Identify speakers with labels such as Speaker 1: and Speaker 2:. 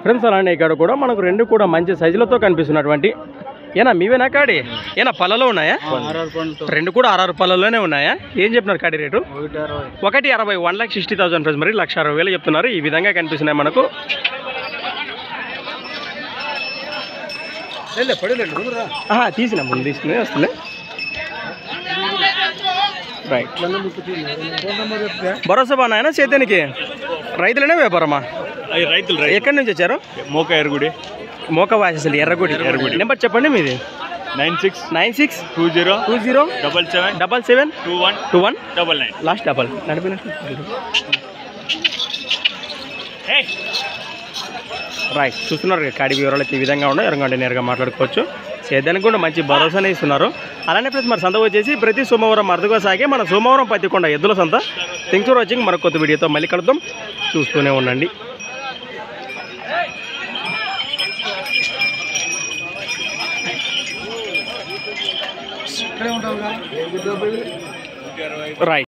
Speaker 1: Friends అలానే ఇక్కడ కూడా మనకు రెండు కూడా మంచి సైజులతో కనిపిస్తున్నటువంటి ఏనా మీవేనా కాడి ఏనా పళ్ళలో ఉన్నాయా? రెండు కూడా 6 పళ్ళలోనే ఉన్నాయా? ఏం చెప్తున్నారు కాడి రేటు? 1,60,000 1,60,000 ఫ్రెండ్స్. మరి 1,60,000 చెప్తున్నారు. ఈ విధంగా కనిపిస్తున్నాయి మనకు. తీసిన ముందు తీసుకునే వస్తున్నాయి. రైట్. భరోసా బాగున్నాయనా సేద్యానికి? రైతులనే వ్యాపారమా?
Speaker 2: రైతులు.
Speaker 1: ఎక్కడి నుంచి వచ్చారు?
Speaker 2: మోక ఎరుగుడి.
Speaker 1: మోక వాసలు ఎర్రగుడి. నెంబర్ చెప్పండి మీది.
Speaker 2: 96 20 77 21 99
Speaker 1: లాస్ట్ డబల్ నడిపినట్టు. రైట్. చూస్తున్నారు కాడి వివరాలు అయితే ఈ విధంగా ఉన్నాయి. ఎవరంటే నేరుగా మాట్లాడుకోవచ్చు. సేద్యానికి కూడా మంచి భరోసానే ఇస్తున్నారు. అలానే ప్లస్ మరి సంత వచ్చేసి ప్రతి సోమవారం అరుదుగా సాగే మన సోమవారం పత్తికొండ ఎద్దుల సంత. Thanks for watching. మరొక కొత్త వీడియోతో మళ్ళీ కలుద్దాం. చూస్తూనే ఉండండి. రైట్.